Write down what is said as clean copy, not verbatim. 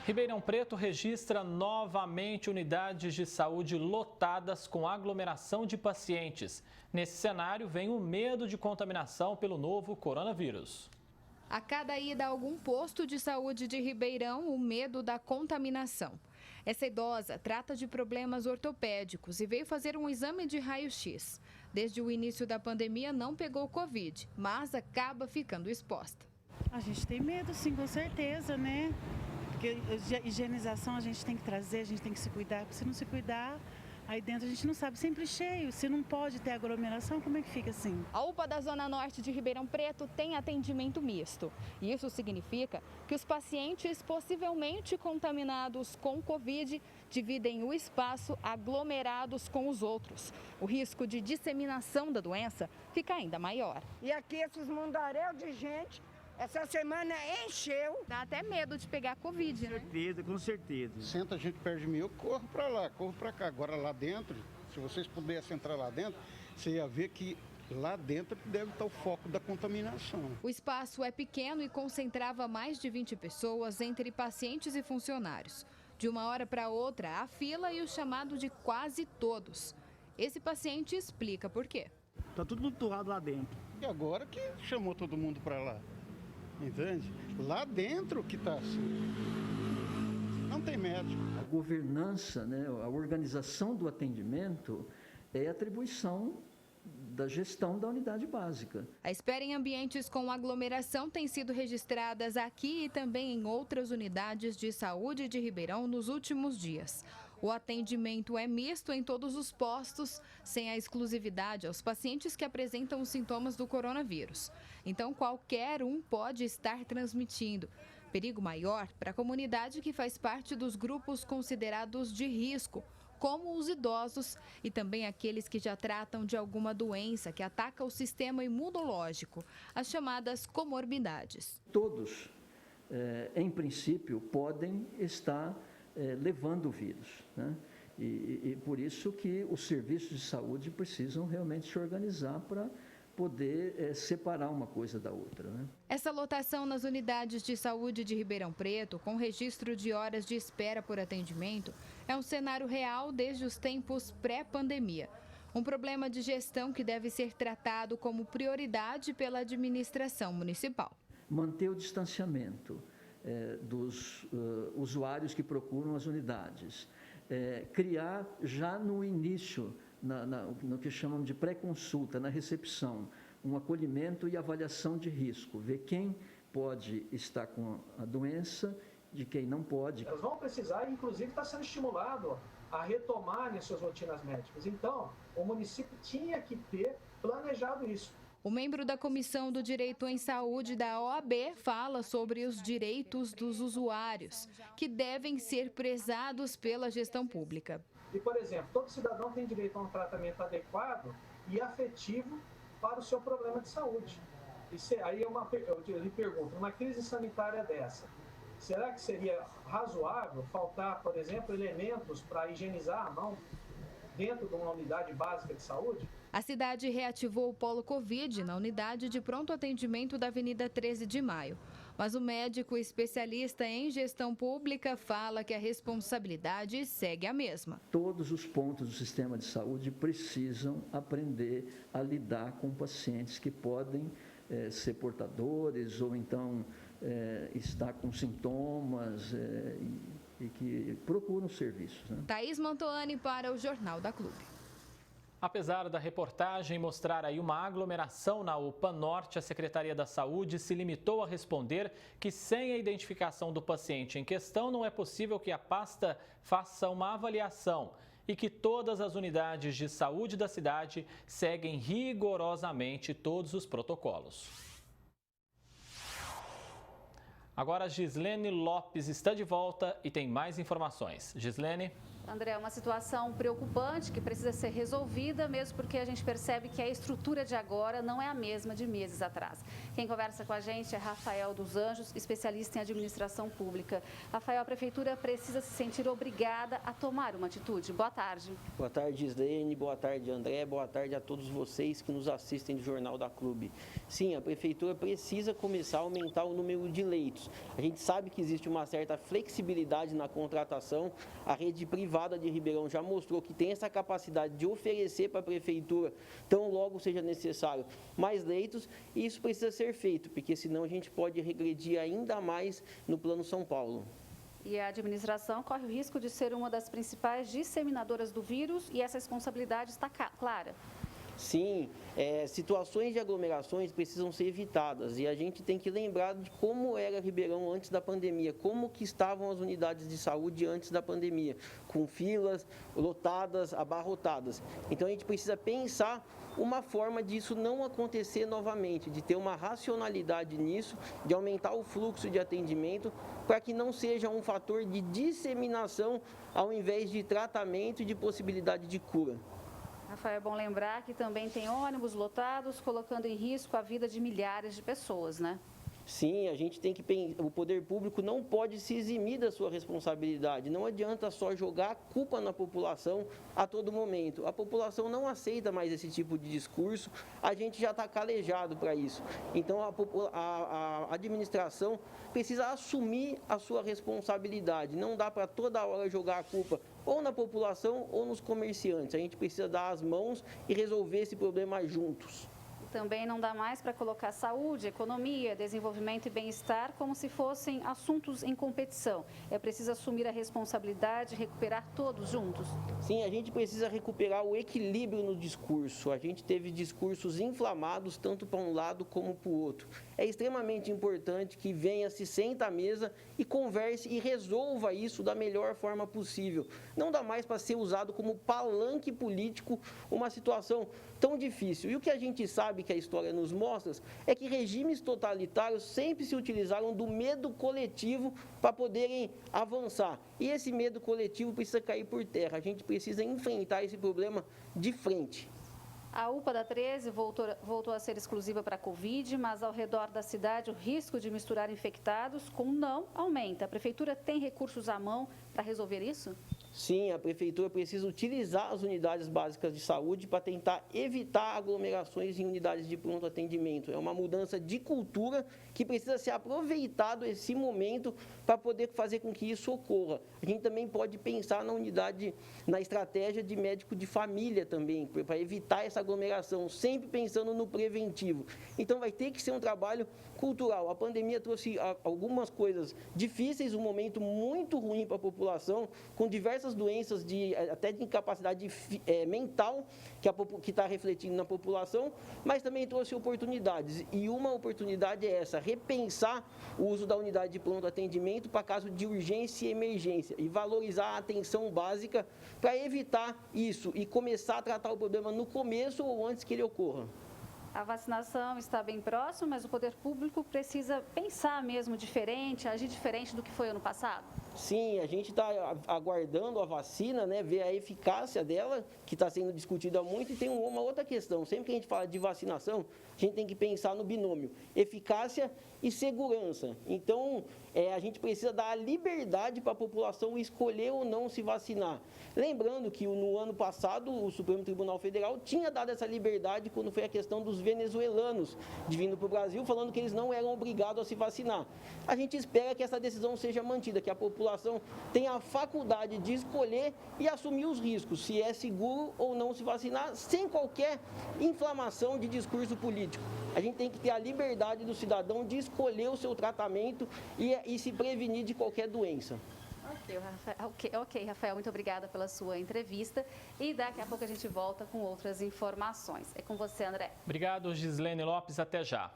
Ribeirão Preto registra novamente unidades de saúde lotadas com aglomeração de pacientes. Nesse cenário, vem o medo de contaminação pelo novo coronavírus. A cada ida a algum posto de saúde de Ribeirão, o medo da contaminação. Essa idosa trata de problemas ortopédicos e veio fazer um exame de raio-x. Desde o início da pandemia não pegou Covid, mas acaba ficando exposta. A gente tem medo, sim, com certeza, né? Porque higienização a gente tem que trazer, a gente tem que se cuidar. Porque se não se cuidar, aí dentro a gente não sabe, sempre cheio. Se não pode ter aglomeração, como é que fica assim? A UPA da Zona Norte de Ribeirão Preto tem atendimento misto. Isso significa que os pacientes possivelmente contaminados com Covid dividem o espaço aglomerados com os outros. O risco de disseminação da doença fica ainda maior. E aqui esses mundaréu de gente, essa semana encheu. Dá até medo de pegar Covid, né? Com certeza. Senta gente perto de mim, eu corro para lá, corro para cá. Agora lá dentro, se vocês pudessem entrar lá dentro, você ia ver que lá dentro deve estar o foco da contaminação. O espaço é pequeno e concentrava mais de 20 pessoas entre pacientes e funcionários. De uma hora para outra, a fila e o chamado de quase todos. Esse paciente explica por quê. Tá tudo muito turrado lá dentro. E agora que chamou todo mundo para lá, entende? Lá dentro que está assim. Não tem médico. A governança, né, a organização do atendimento é atribuição da gestão da unidade básica. A espera em ambientes com aglomeração tem sido registradas aqui e também em outras unidades de saúde de Ribeirão nos últimos dias. O atendimento é misto em todos os postos, sem a exclusividade aos pacientes que apresentam os sintomas do coronavírus. Então, qualquer um pode estar transmitindo. Perigo maior para a comunidade que faz parte dos grupos considerados de risco, como os idosos e também aqueles que já tratam de alguma doença que ataca o sistema imunológico, as chamadas comorbidades. Todos, em princípio, podem estar levando o vírus, né? E por isso que os serviços de saúde precisam realmente se organizar para poder separar uma coisa da outra, né? Essa lotação nas unidades de saúde de Ribeirão Preto, com registro de horas de espera por atendimento, é um cenário real desde os tempos pré-pandemia. Um problema de gestão que deve ser tratado como prioridade pela administração municipal. Manter o distanciamento dos usuários que procuram as unidades. Criar já no início, no que chamam de pré-consulta, na recepção, um acolhimento e avaliação de risco, ver quem pode estar com a doença, de quem não pode. Elas vão precisar, inclusive está sendo estimulado a retomarem suas rotinas médicas. Então, o município tinha que ter planejado isso. O membro da Comissão do Direito em Saúde da OAB fala sobre os direitos dos usuários, que devem ser prezados pela gestão pública. E, por exemplo, todo cidadão tem direito a um tratamento adequado e afetivo para o seu problema de saúde. Aí eu lhe pergunto, numa crise sanitária dessa, será que seria razoável faltar, por exemplo, elementos para higienizar a mão dentro de uma unidade básica de saúde? A cidade reativou o polo Covid na unidade de pronto atendimento da Avenida 13 de Maio. Mas o médico especialista em gestão pública fala que a responsabilidade segue a mesma. Todos os pontos do sistema de saúde precisam aprender a lidar com pacientes que podem ser portadores ou então estar com sintomas e que procuram serviços, né? Thaís Mantoani para o Jornal da Clube. Apesar da reportagem mostrar aí uma aglomeração na UPA Norte, a Secretaria da Saúde se limitou a responder que sem a identificação do paciente em questão não é possível que a pasta faça uma avaliação e que todas as unidades de saúde da cidade seguem rigorosamente todos os protocolos. Agora a Gislene Lopes está de volta e tem mais informações. Gislene. André, é uma situação preocupante que precisa ser resolvida, mesmo porque a gente percebe que a estrutura de agora não é a mesma de meses atrás. Quem conversa com a gente é Rafael dos Anjos, especialista em administração pública. Rafael, a Prefeitura precisa se sentir obrigada a tomar uma atitude. Boa tarde. Boa tarde, Gislene. Boa tarde, André. Boa tarde a todos vocês que nos assistem do Jornal da Clube. Sim, a Prefeitura precisa começar a aumentar o número de leitos. A gente sabe que existe uma certa flexibilidade na contratação. A rede privada de Ribeirão já mostrou que tem essa capacidade de oferecer para a Prefeitura, tão logo seja necessário, mais leitos, e isso precisa ser feito, porque senão a gente pode regredir ainda mais no Plano São Paulo. E a administração corre o risco de ser uma das principais disseminadoras do vírus e essa responsabilidade está clara. Sim, situações de aglomerações precisam ser evitadas e a gente tem que lembrar de como era Ribeirão antes da pandemia, como que estavam as unidades de saúde antes da pandemia, com filas lotadas, abarrotadas. Então a gente precisa pensar uma forma disso não acontecer novamente, de ter uma racionalidade nisso, de aumentar o fluxo de atendimento, para que não seja um fator de disseminação ao invés de tratamento e de possibilidade de cura. Rafael, é bom lembrar que também tem ônibus lotados, colocando em risco a vida de milhares de pessoas, né? Sim, a gente tem que pensar, o poder público não pode se eximir da sua responsabilidade. Não adianta só jogar a culpa na população a todo momento. A população não aceita mais esse tipo de discurso, a gente já está calejado para isso. Então a administração precisa assumir a sua responsabilidade. Não dá para toda hora jogar a culpa ou na população ou nos comerciantes. A gente precisa dar as mãos e resolver esse problema juntos. Também não dá mais para colocar saúde, economia, desenvolvimento e bem-estar como se fossem assuntos em competição. É preciso assumir a responsabilidade e recuperar todos juntos. Sim, a gente precisa recuperar o equilíbrio no discurso. A gente teve discursos inflamados tanto para um lado como para o outro. É extremamente importante que venha, se senta à mesa e converse e resolva isso da melhor forma possível. Não dá mais para ser usado como palanque político uma situação tão difícil. E o que a gente sabe que a história nos mostra é que regimes totalitários sempre se utilizaram do medo coletivo para poderem avançar. E esse medo coletivo precisa cair por terra. A gente precisa enfrentar esse problema de frente. A UPA da 13 voltou a ser exclusiva para a Covid, mas ao redor da cidade o risco de misturar infectados com não aumenta. A Prefeitura tem recursos à mão para resolver isso? Sim, a Prefeitura precisa utilizar as unidades básicas de saúde para tentar evitar aglomerações em unidades de pronto atendimento. É uma mudança de cultura que precisa ser aproveitado esse momento para poder fazer com que isso ocorra. A gente também pode pensar na estratégia de médico de família também, para evitar essa aglomeração, sempre pensando no preventivo. Então vai ter que ser um trabalho cultural. A pandemia trouxe algumas coisas difíceis, um momento muito ruim para a população, com diversas doenças até de incapacidade mental que está refletindo na população, mas também trouxe oportunidades. E uma oportunidade é essa, repensar o uso da unidade de pronto atendimento para caso de urgência e emergência e valorizar a atenção básica para evitar isso e começar a tratar o problema no começo ou antes que ele ocorra. A vacinação está bem próxima, mas o poder público precisa pensar mesmo diferente, agir diferente do que foi ano passado? Sim, a gente está aguardando a vacina, né, ver a eficácia dela, que está sendo discutida muito, e tem uma outra questão. Sempre que a gente fala de vacinação, a gente tem que pensar no binômio eficácia e segurança. Então, a gente precisa dar a liberdade para a população escolher ou não se vacinar. Lembrando que no ano passado, o Supremo Tribunal Federal tinha dado essa liberdade quando foi a questão dos venezuelanos de vindo para o Brasil, falando que eles não eram obrigados a se vacinar. A gente espera que essa decisão seja mantida, que a população tenha a faculdade de escolher e assumir os riscos, se é seguro ou não se vacinar, sem qualquer inflamação de discurso político. A gente tem que ter a liberdade do cidadão de escolher o seu tratamento e se prevenir de qualquer doença. Ok, Rafael, muito obrigada pela sua entrevista e daqui a pouco a gente volta com outras informações. É com você, André. Obrigado, Gislene Lopes, até já.